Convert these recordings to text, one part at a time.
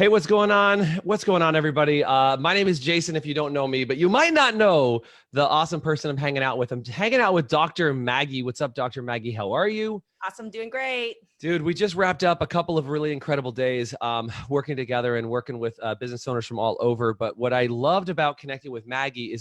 Hey, what's going on? What's going on, everybody? My name is Jason, if you don't know me, but you might not know the awesome person I'm hanging out with. I'm hanging out with Dr. Maggie. What's up, Dr. Maggie? How are you? Awesome. Doing great. Dude, we just wrapped up a couple of really incredible days working together and working with business owners from all over. But what I loved about connecting with Maggie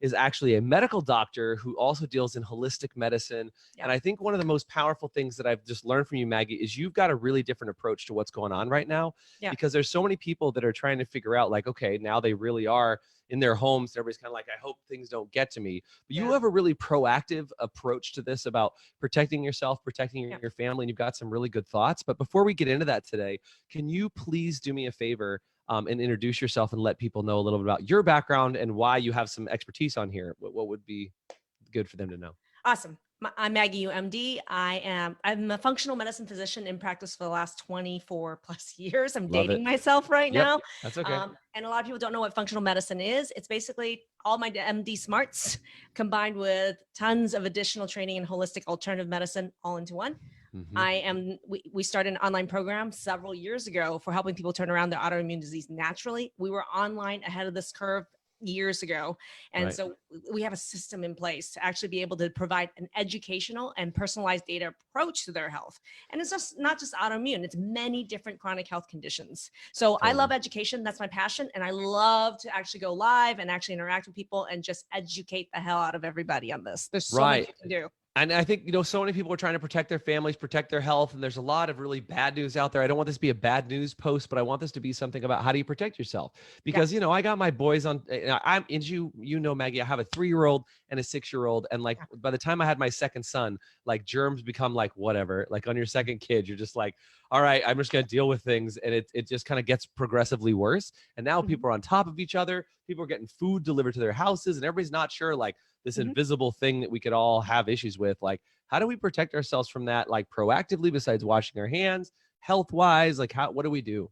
is actually a medical doctor who also deals in holistic medicine. Yeah. And I think one of the most powerful things that I've just learned from you, Maggie, is you've got a really different approach to what's going on right now. Yeah. Because there's so many people that are trying to figure out like, okay, now they really are in their homes. Everybody's kind of like, I hope things don't get to me. But you have a really proactive approach to this about protecting yourself, protecting your family, and you've got some really good thoughts. But before we get into that today, can you please do me a favor and introduce yourself and let people know a little bit about your background and why you have some expertise on here? What would be good for them to know? Awesome. I'm Maggie Yu, MD. I'm a functional medicine physician in practice for the last 24 plus years. I'm dating myself right now. That's okay. And a lot of people don't know what functional medicine is. It's basically all my MD smarts combined with tons of additional training in holistic alternative medicine all into one. We started an online program several years ago for helping people turn around their autoimmune disease naturally. We were online ahead of this curve years ago. And so we have a system in place to actually be able to provide an educational and personalized data approach to their health. And it's just not just autoimmune, it's many different chronic health conditions. So I love education. That's my passion. And I love to actually go live and actually interact with people and just educate the hell out of everybody on this. There's so much you can do. And I think, so many people are trying to protect their families, protect their health. And there's a lot of really bad news out there. I don't want this to be a bad news post, but I want this to be something about how do you protect yourself? Because, I got my boys on, Maggie, I have a 3-year-old and a 6-year-old. And like, by the time I had my second son, like germs become like, whatever, like on your second kid, you're just like, all right, I'm just going to deal with things. And it just kind of gets progressively worse. And now people are on top of each other. People are getting food delivered to their houses and everybody's not sure, like, this invisible thing that we could all have issues with. Like, how do we protect ourselves from that? Like proactively, besides washing our hands, health wise, like what do we do?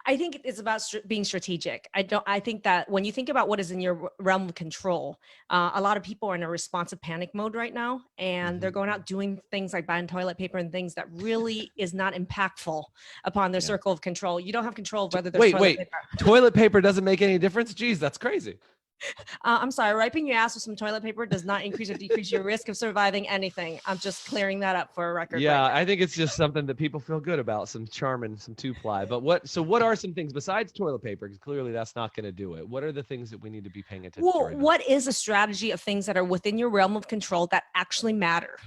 I think it's about being strategic. I think that when you think about what is in your realm of control, a lot of people are in a responsive panic mode right now, and they're going out doing things like buying toilet paper and things that really is not impactful upon their circle of control. You don't have control of whether there's toilet paper. Toilet paper doesn't make any difference? Jeez, that's crazy. I'm sorry, wiping your ass with some toilet paper does not increase or decrease your risk of surviving anything. I'm just clearing that up for a record. Yeah, I think it's just something that people feel good about, some charm and some 2-ply. But what are some things besides toilet paper? Because clearly that's not going to do it. What are the things that we need to be paying attention to? Well, what is a strategy of things that are within your realm of control that actually matter,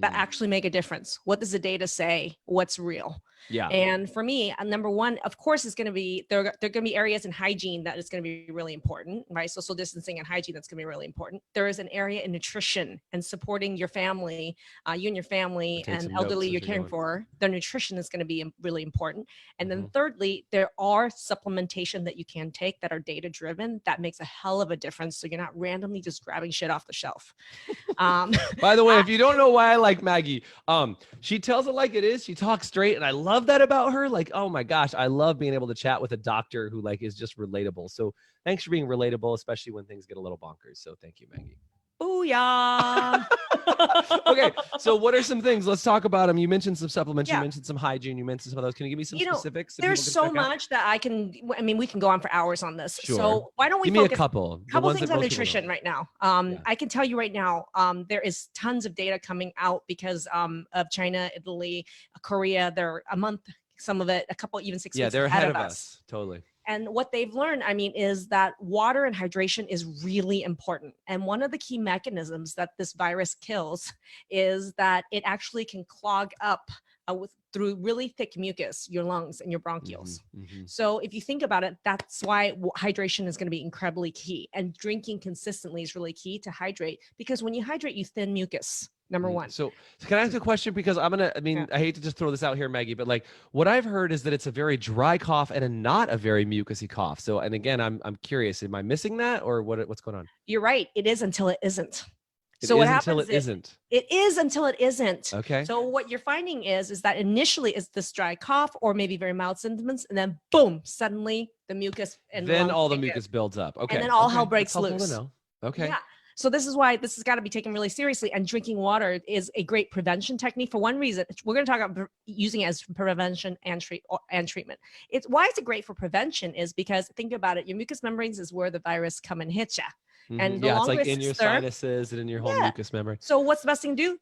that actually make a difference? What does the data say? What's real? Yeah. And for me, number one, of course, is going to be, there are going to be areas in hygiene that is going to be really important, right? Social distancing and hygiene, that's going to be really important. There is an area in nutrition and supporting your family, you and your family and elderly you're caring for. Their nutrition is going to be really important. And then thirdly, there are supplementation that you can take that are data driven that makes a hell of a difference. So you're not randomly just grabbing shit off the shelf. By the way, if you don't know why I like Maggie, she tells it like it is. She talks straight, and I love that about her. Like, oh my gosh, I love being able to chat with a doctor who like is just relatable. So thanks for being relatable, especially when things get a little bonkers. So thank you, Maggie. Booyah. Okay, so what are some things? Let's talk about them. You mentioned some supplements, you mentioned some hygiene, you mentioned some of those. Can you give me some specifics? There's so much that we can go on for hours on this. Sure. So why don't we give me focus a couple things on nutrition right now? I can tell you right now, there is tons of data coming out because of China, Italy, Korea. They're a month, some of it, a couple, even 6 weeks. Yeah, they're ahead of us. Totally. And what they've learned, is that water and hydration is really important. And one of the key mechanisms that this virus kills is that it actually can clog up through really thick mucus, your lungs and your bronchioles. So if you think about it, that's why hydration is going to be incredibly key. And drinking consistently is really key to hydrate, because when you hydrate, you thin mucus. Number one. So can I ask a question? Because I hate to just throw this out here, Maggie, but like what I've heard is that it's a very dry cough and not a very mucousy cough. So, and again, I'm curious, am I missing that or what's going on? You're right. It is until it isn't. So what happens until it isn't? It is until it isn't. Okay. So what you're finding is that initially it's this dry cough or maybe very mild symptoms, and then boom, suddenly the mucus and then all the mucus builds up. Okay. And then all hell breaks loose. Okay. Yeah. So this is why this has got to be taken really seriously. And drinking water is a great prevention technique for one reason. We're going to talk about using it as prevention and treatment. It's why it's great for prevention is because think about it. Your mucous membranes is where the virus come and hit you. And the Yeah, it's longer like in your there, sinuses and in your whole mucous membrane. so what's the best thing to do?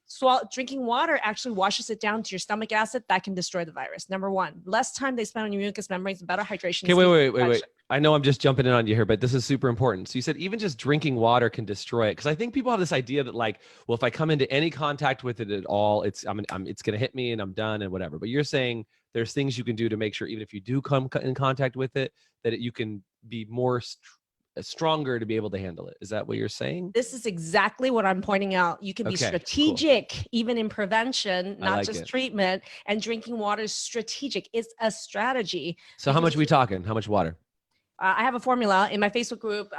Drinking water actually washes it down to your stomach acid that can destroy the virus. Number one, less time they spend on your mucous membranes, better hydration. Okay, wait. I know I'm just jumping in on you here, but this is super important. So you said even just drinking water can destroy it. Because I think people have this idea that like, well, if I come into any contact with it at all, it's going to hit me and I'm done and whatever. But you're saying there's things you can do to make sure even if you do come in contact with it, that you can be more stronger to be able to handle it. Is that what you're saying? This is exactly what I'm pointing out. You can be strategic, even in prevention, not just treatment. And drinking water is strategic. It's a strategy. So how much are we talking? How much water? I have a formula in my Facebook group.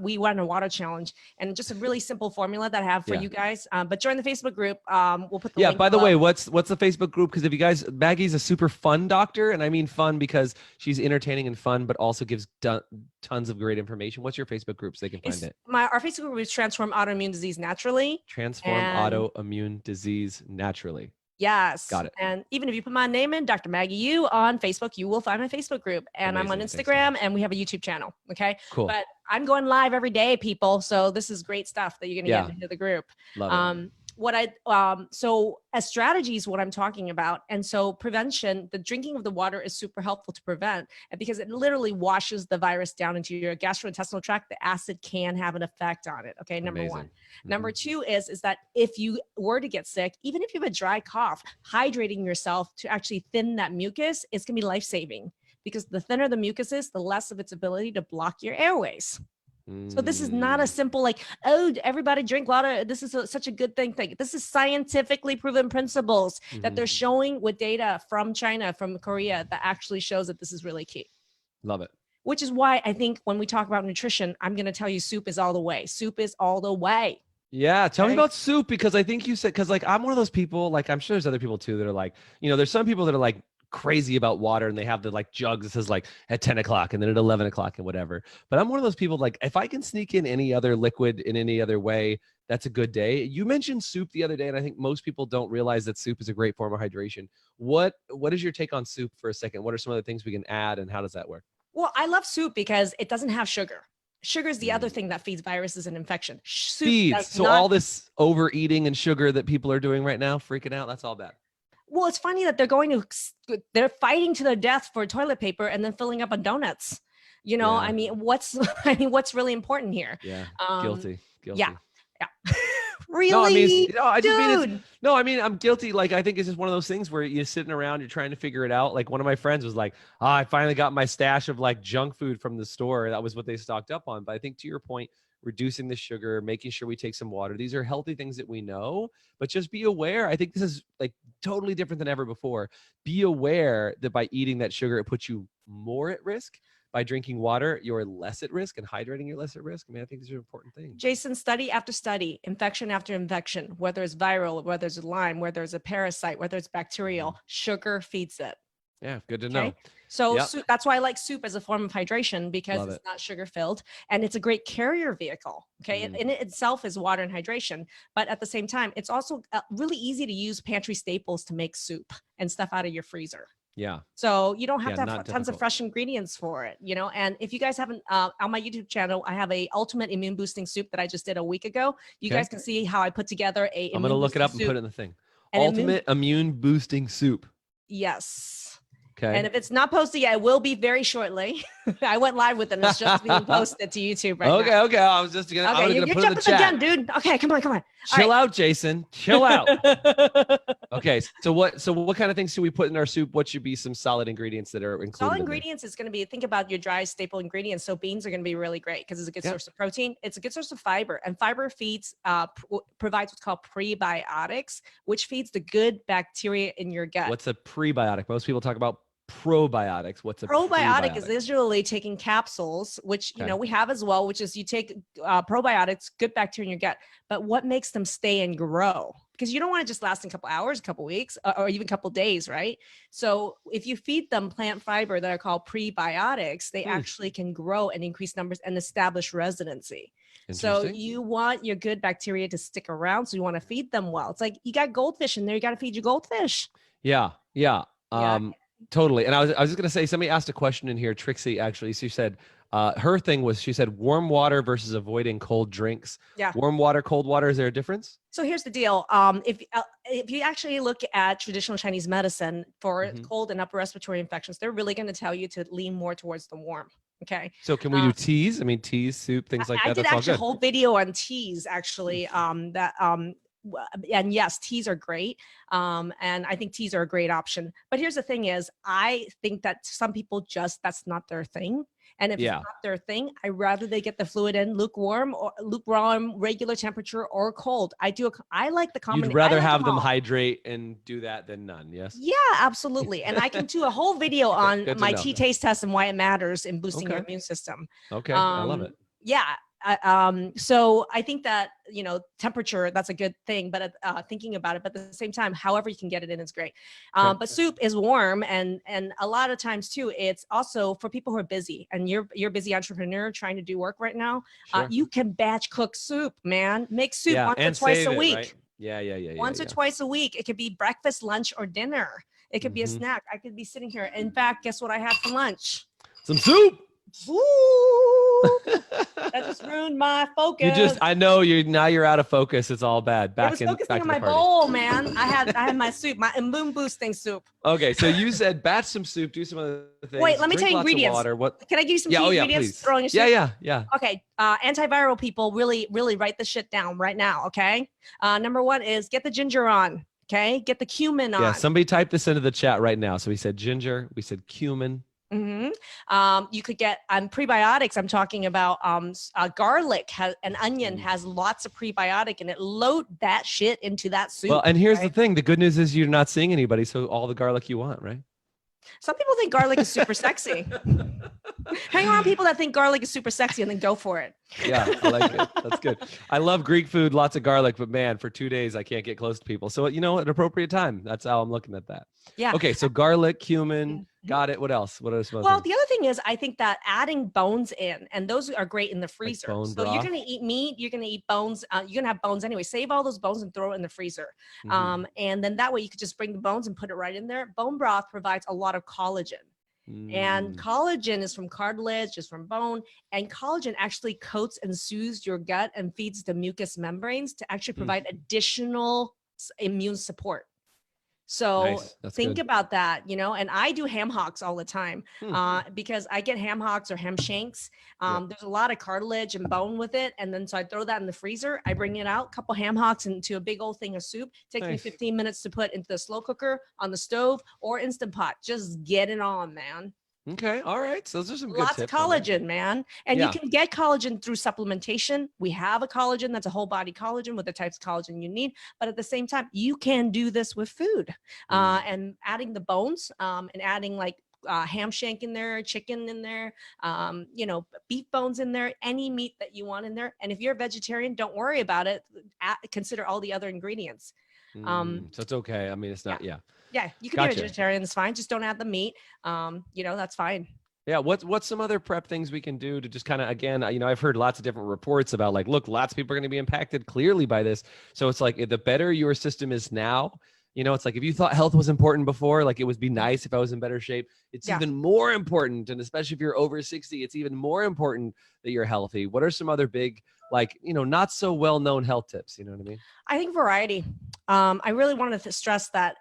We run a water challenge and just a really simple formula that I have for you guys. But join the Facebook group. We'll put the link by the below. way, what's the Facebook group? Because if you guys, Maggie's a super fun doctor, and I mean fun because she's entertaining and fun, but also gives tons of great information. What's your Facebook group so they can find it? Our Facebook group is Transform Autoimmune Disease Naturally. Transform Autoimmune Disease Naturally. Yes. Got it. And even if you put my name in, Dr. Maggie Yu on Facebook, you will find my Facebook group. And I'm on Instagram and we have a YouTube channel. Okay. Cool. But I'm going live every day, people. So this is great stuff that you're going to get into the group. Love it. So as strategies, what I'm talking about. And so prevention, the drinking of the water is super helpful to prevent because it literally washes the virus down into your gastrointestinal tract. The acid can have an effect on it. Okay. Number one. Number two is that if you were to get sick, even if you have a dry cough, hydrating yourself to actually thin that mucus, it's going to be life-saving because the thinner the mucus is, the less of its ability to block your airways. So this is not a simple like, oh, everybody drink water. This is such a good thing. This is scientifically proven principles that they're showing with data from China, from Korea, that actually shows that this is really key. Love it. Which is why I think when we talk about nutrition, I'm going to tell you soup is all the way. Soup is all the way. Yeah. Tell me about soup because I think you said, because like I'm one of those people, like I'm sure there's other people too that are like, there's some people that are like crazy about water and they have the like jugs that says like at 10 o'clock and then at 11 o'clock and whatever. But I'm one of those people like if I can sneak in any other liquid in any other way, that's a good day. You mentioned soup the other day, and I think most people don't realize that soup is a great form of hydration. What is your take on soup for a second? What are some of the things we can add and how does that work? Well, I love soup because it doesn't have sugar. Sugar is the other thing that feeds viruses and infection. So all this overeating and sugar that people are doing right now, freaking out, that's all bad. Well, it's funny that they're fighting to their death for toilet paper and then filling up on donuts. I mean, what's really important here? Yeah. Guilty. Yeah. Really? No, I mean, I'm guilty. Like, I think it's just one of those things where you're sitting around, you're trying to figure it out. Like one of my friends was like, I finally got my stash of like junk food from the store. That was what they stocked up on. But I think to your point, reducing the sugar, making sure we take some water. These are healthy things that we know, but just be aware. I think this is like totally different than ever before. Be aware that by eating that sugar, it puts you more at risk. By drinking water, you're less at risk, and hydrating, you're less at risk. I mean, I think these are important things. Jason, study after study, infection after infection, whether it's viral, whether it's Lyme, whether it's a parasite, whether it's bacterial, sugar feeds it. Yeah, good to know. So soup, that's why I like soup as a form of hydration because it's not sugar filled and it's a great carrier vehicle. Okay. In it itself is water and hydration, but at the same time, it's also really easy to use pantry staples to make soup and stuff out of your freezer. Yeah. So you don't have to have tons of fresh ingredients for it, and if you guys haven't, on my YouTube channel, I have a ultimate immune boosting soup that I just did a week ago. You guys can see how I put together I'm going to look it up and put it in the thing. Ultimate immune boosting soup. Yes. Okay. And if it's not posted yet, it will be very shortly. I went live with it. And it's just being posted to YouTube right now. Okay. I was just going to put it in the chat. Again, dude. Okay, come on. Chill out, Jason. Chill out. Okay. So what kind of things should we put in our soup? What should be some solid ingredients that are included? Solid ingredients is going to be, think about your dry staple ingredients. So beans are going to be really great because it's a good source of protein. It's a good source of fiber, and fiber provides what's called prebiotics, which feeds the good bacteria in your gut. What's a prebiotic? Most people talk about probiotics. What's a probiotic? Is usually taking capsules, which we have as well, which is you take probiotics, good bacteria in your gut, but what makes them stay and grow? Because you don't want to just last in a couple hours, a couple weeks, or even a couple days, right? So if you feed them plant fiber that are called prebiotics, they actually can grow and increase numbers and establish residency. So Interesting. you want your good bacteria to stick around. So you want to feed them well. It's like you got goldfish in there. You got to feed your goldfish. Yeah. Yeah. Yeah. Totally. And I was just going to say, somebody asked a question in here, Trixie, actually. She said, her thing was, she said, warm water versus avoiding cold drinks. Yeah. Warm water, cold water. Is there a difference? So here's the deal. If you actually look at traditional Chinese medicine for cold and upper respiratory infections, they're really going to tell you to lean more towards the warm. Okay. So can we do teas? I mean, teas, soup, things like that. I did That's all actually a good. whole video on teas actually. And yes, teas are great. And I think teas are a great option. But here's the thing is, I think that some people that's not their thing. And if it's not their thing, I'd rather they get the fluid in lukewarm, regular temperature, or cold. I like the combination. You'd rather have them hydrate and do that than none. Yes. Yeah, absolutely. And I can do a whole video on my tea taste test and why it matters in boosting your immune system. Okay. I love it. Yeah. So I think that, temperature, that's a good thing, but thinking about it, but at the same time, however you can get it in is great. But soup is warm. And a lot of times too, it's also for people who are busy, and you're a busy entrepreneur trying to do work right now. You can batch cook soup, man. Make soup once or twice a week. Right? Yeah. Once or twice a week. It could be breakfast, lunch, or dinner. It could be a snack. I could be sitting here. In fact, guess what I had for lunch? Some soup. Ooh, that just ruined my focus. I know now you're out of focus. It's all bad. I was focusing on my bowl, man. I had my soup, my immune boosting soup. Okay, so you said batch some soup, do some other things. Wait, let me tell you ingredients. Water. What? Can I give you some key ingredients? Please. In your soup? Yeah. Okay, antiviral people, really, really write this shit down right now. Okay, number one is get the ginger on. Okay, get the cumin on. Yeah, somebody type this into the chat right now. So we said ginger, we said cumin. You could get prebiotics. I'm talking about garlic and onion has lots of prebiotic in it. Load that shit into that soup. Well, and here's the thing. The good news is you're not seeing anybody, so all the garlic you want, right? Some people think garlic is super sexy. Hang around people that think garlic is super sexy and then go for it. Yeah, I like it. That's good. I love Greek food, lots of garlic, but man, for 2 days, I can't get close to people. So, at an appropriate time. That's how I'm looking at that. Yeah. Okay, so garlic, cumin, got it. What else? What are some other Well, things? the other thing is, I think that adding bones in, and those are great in the freezer. bone So you're broth? going to eat meat, you're going to eat bones, you're going to have bones anyway. Save all those bones and throw it in the freezer. And then that way you could just bring the bones and put it right in there. Bone broth provides a lot of collagen. And collagen is from cartilage, is from bone, and collagen actually coats and soothes your gut and feeds the mucous membranes to actually provide additional immune support. So think about that, and I do ham hocks all the time because I get ham hocks or ham shanks. There's a lot of cartilage and bone with it. And then so I throw that in the freezer. I bring it out, a couple ham hocks into a big old thing of soup. Takes me 15 minutes to put into the slow cooker, on the stove, or Instant Pot. Just get it on, man. Okay. All right. So those are some good Lots tips. of collagen, man. And you can get collagen through supplementation. We have a collagen that's a whole body collagen with the types of collagen you need. But at the same time, you can do this with food and adding the bones and adding like ham shank in there, chicken in there, beef bones in there, any meat that you want in there. And if you're a vegetarian, don't worry about it. Consider all the other ingredients. So it's okay. I mean, it's not, Yeah, you can be a vegetarian. It's fine. Just don't add the meat. That's fine. Yeah. What's some other prep things we can do to just kind of, again, I've heard lots of different reports about like, look, lots of people are going to be impacted clearly by this. So it's like the better your system is now, it's like if you thought health was important before, like it would be nice if I was in better shape. It's even more important. And especially if you're over 60, it's even more important that you're healthy. What are some other big, like, not so well-known health tips? You know what I mean? I think variety. I really wanted to stress that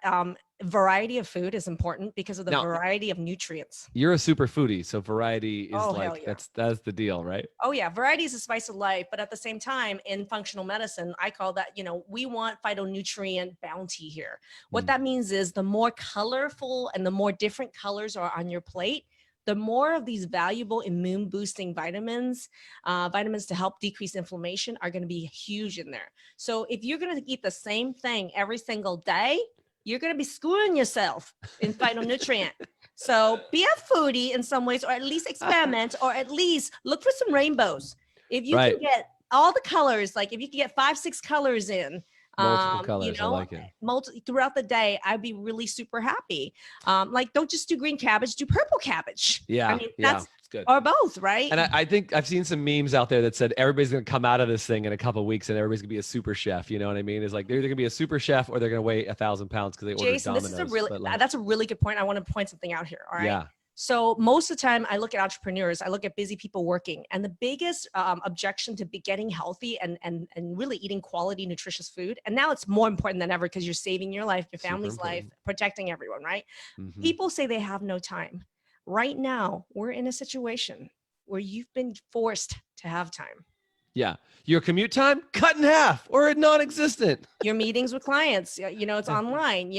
variety of food is important because of the variety of nutrients. You're a super foodie, so variety is that's the deal, right? Oh yeah, variety is the spice of life. But at the same time, in functional medicine, I call that, we want phytonutrient bounty here. What that means is the more colorful and the more different colors are on your plate, the more of these valuable immune boosting vitamins to help decrease inflammation are going to be huge in there. So if you're going to eat the same thing every single day, you're going to be screwing yourself in phytonutrient. So be a foodie in some ways, or at least experiment, or at least look for some rainbows. If you can get all the colors, like if you can get 5-6 colors in, multiple colors, I like it. Throughout the day, I'd be really super happy. Like don't just do green cabbage, do purple cabbage. Yeah. I mean, that's It's good. Or both, right? And I think I've seen some memes out there that said everybody's going to come out of this thing in a couple of weeks and everybody's going to be a super chef. You know what I mean? It's like they're either going to be a super chef or they're going to weigh 1,000 pounds because they ordered Jason, Domino's. this is a really, like, that's a really good point. I want to point something out here. All right. Yeah. So most of the time I look at entrepreneurs, I look at busy people working, and the biggest objection to be getting healthy and really eating quality, nutritious food. And now it's more important than ever because you're saving your life, your family's life, protecting everyone, right? Mm-hmm. People say they have no time. Right now, we're in a situation where you've been forced to have time. Yeah. Your commute time cut in half or non-existent. Your meetings with clients, it's online,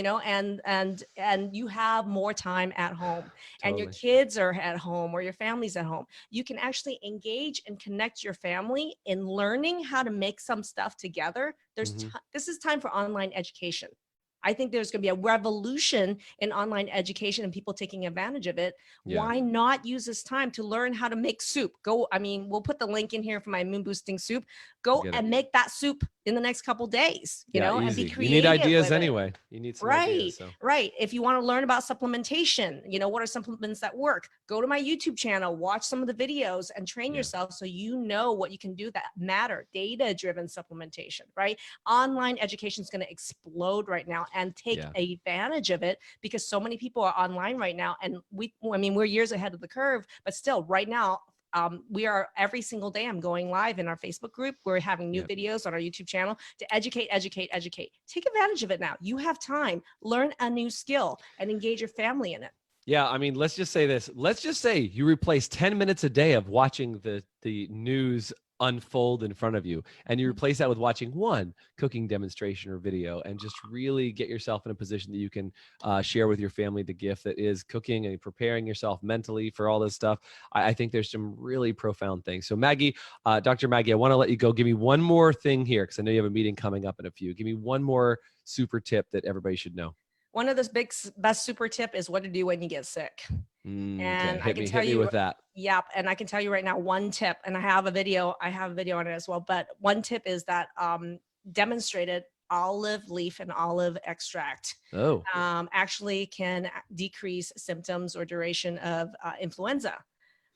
and you have more time at home. And your kids are at home or your family's at home. You can actually engage and connect your family in learning how to make some stuff together. This is time for online education. I think there's going to be a revolution in online education and people taking advantage of it. Yeah. Why not use this time to learn how to make soup? We'll put the link in here for my moon boosting soup. Go and make that soup in the next couple days, you know, easy. And be creative. You need ideas anyway. You need some ideas. So. Right. If you want to learn about supplementation, what are supplements that work? Go to my YouTube channel, watch some of the videos and train yourself so you know what you can do that matter. Data-driven supplementation, right? Online education is going to explode right now and take advantage of it because so many people are online right now. And we're years ahead of the curve, but still right now, we are every single day. I'm going live in our Facebook group. We're having new videos on our YouTube channel to educate. Take advantage of it now. You have time, learn a new skill and engage your family in it. Yeah. I mean, let's just say this. Let's just say you replace 10 minutes a day of watching the news unfold in front of you, and you replace that with watching one cooking demonstration or video, and just really get yourself in a position that you can share with your family the gift that is cooking and preparing yourself mentally for all this stuff. I think there's some really profound things. So Maggie, Dr. Maggie, I want to let you go. Give me one more thing here because I know you have a meeting coming up in a few. Give me one more super tip that everybody should know. One of the best super tip is what to do when you get sick. And I can tell you with that. Yep. And I can tell you right now, one tip, and I have a video on it as well. But one tip is that demonstrated olive leaf and olive extract actually can decrease symptoms or duration of influenza.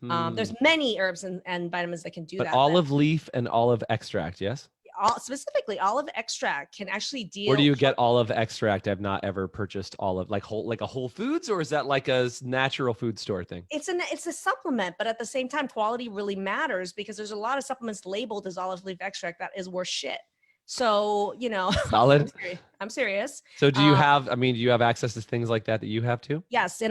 There's many herbs and vitamins that can do that. But olive leaf and olive extract, yes? Specifically olive extract can actually deal. Where do you get olive extract? I've not ever purchased olive, like a Whole Foods, or is that like a natural food store thing? It's a supplement, but at the same time, quality really matters because there's a lot of supplements labeled as olive leaf extract that is worth shit. So, solid. I'm serious. So do you have, do you have access to things like that you have too? Yes.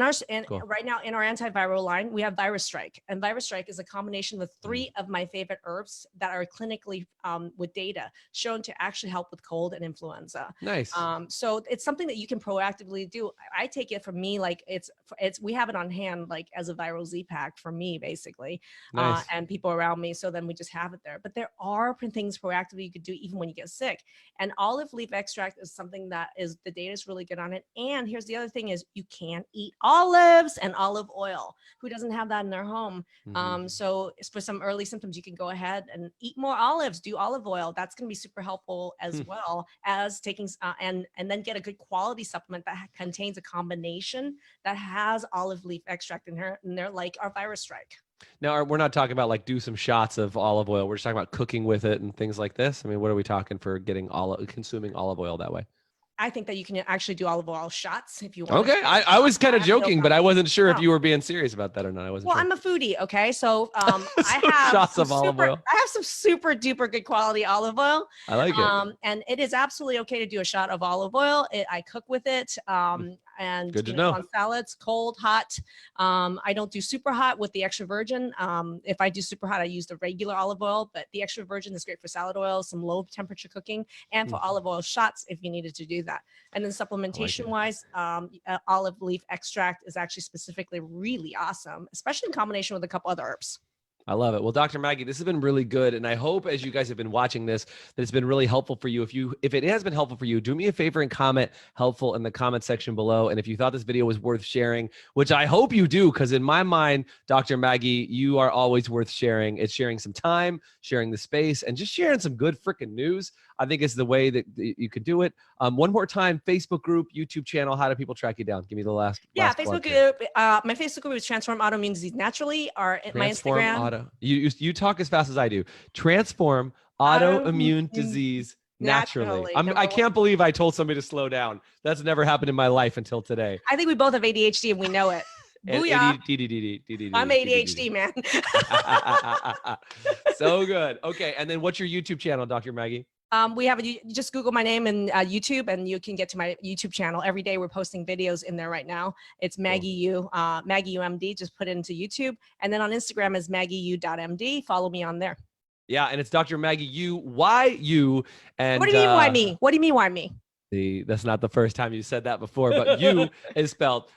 Cool. Right now in our antiviral line, we have Virus Strike, and Virus Strike is a combination with 3 of my favorite herbs that are clinically with data shown to actually help with cold and influenza. Nice. So it's something that you can proactively do. I take it from me, like we have it on hand, like as a viral Z pack for me, basically, nice. And people around me. So then we just have it there, but there are things proactively you could do even when you get sick. And olive leaf extract is something that the data is really good on it. And here's the other thing is you can't eat olives and olive oil. Who doesn't have that in their home? So for some early symptoms, you can go ahead and eat more olives, do olive oil. That's going to be super helpful as well as taking, and then get a good quality supplement that contains a combination that has olive leaf extract in there, like our Virus Strike. Now, we're not talking about like do some shots of olive oil. We're just talking about cooking with it and things like this. I mean, what are we talking for consuming olive oil that way? I think that you can actually do olive oil shots if you want. Okay. I was kind of joking, but I wasn't sure if you were being serious about that or not. I wasn't sure. I'm a foodie. Okay. So I have shots of olive oil. I have some super duper good quality olive oil. I like it. And it is absolutely okay to do a shot of olive oil. I cook with it. And good to know. On salads, cold, hot. I don't do super hot with the extra virgin. If I do super hot, I use the regular olive oil, but the extra virgin is great for salad oil, some low temperature cooking, and for olive oil shots if you needed to do that. And then supplementation wise, olive leaf extract is actually specifically really awesome, especially in combination with a couple other herbs. I love it. Well, Dr. Maggie, this has been really good. And I hope as you guys have been watching this, that it's been really helpful for you. If it has been helpful for you, do me a favor and comment helpful in the comment section below. And if you thought this video was worth sharing, which I hope you do, because in my mind, Dr. Maggie, you are always worth sharing. It's sharing some time, sharing the space, and just sharing some good freaking news. I think is the way that you could do it. One more time, Facebook group, YouTube channel. How do people track you down? Give me the last. Yeah, Facebook group. My Facebook group is Transform Autoimmune Disease Naturally. Or my Instagram. You talk as fast as I do. Transform Autoimmune Disease Naturally. I can't believe I told somebody to slow down. That's never happened in my life until today. I think we both have ADHD and we know it. Booyah. I'm ADHD, man. So good. Okay. And then what's your YouTube channel, Dr. Maggie? We have just Google my name and YouTube, and you can get to my YouTube channel. Every day we're posting videos in there right now. It's Maggie Yu, Maggie Yu MD. Just put it into YouTube. And then on Instagram is MaggieU.MD. Follow me on there. Yeah. And it's Dr. Maggie Yu, YU. And what do you mean, why me? What do you mean, why me? That's not the first time you said that before, but you is spelled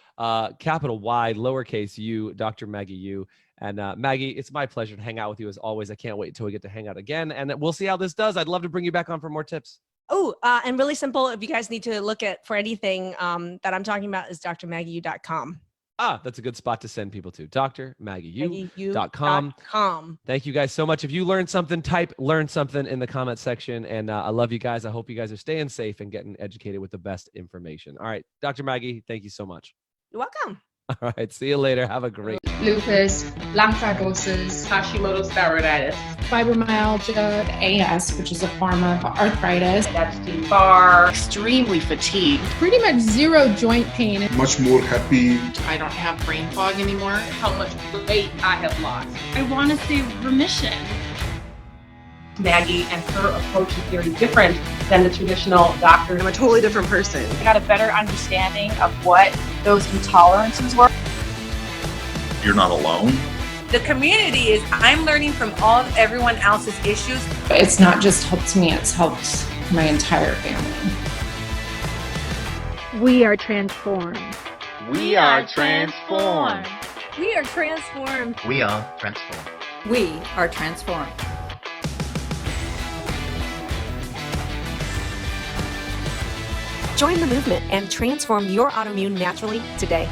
capital Y, lowercase u, Dr. Maggie Yu. And Maggie, it's my pleasure to hang out with you as always. I can't wait until we get to hang out again. And we'll see how this does. I'd love to bring you back on for more tips. Oh, and really simple. If you guys need to look at for anything that I'm talking about is drmaggieu.com. That's a good spot to send people to. drmaggieu.com. Thank you guys so much. If you learned something, type learn something in the comment section. And I love you guys. I hope you guys are staying safe and getting educated with the best information. All right, Dr. Maggie, thank you so much. You're welcome. All right. See you later. Have a great lupus, lung fibrosis, Hashimoto's thyroiditis, fibromyalgia, AS, which is a form of arthritis, Epstein-Barr, extremely fatigued, pretty much zero joint pain, much more happy. I don't have brain fog anymore. How much weight I have lost. I want to see remission. Maggie and her approach is very different than the traditional doctor. I'm a totally different person. I got a better understanding of what those intolerances were. You're not alone. The community is, I'm learning from everyone else's issues. It's not just helped me, it's helped my entire family. We are transformed. We are transformed. We are transformed. We are transformed. We are transformed. Join the movement and transform your autoimmune naturally today.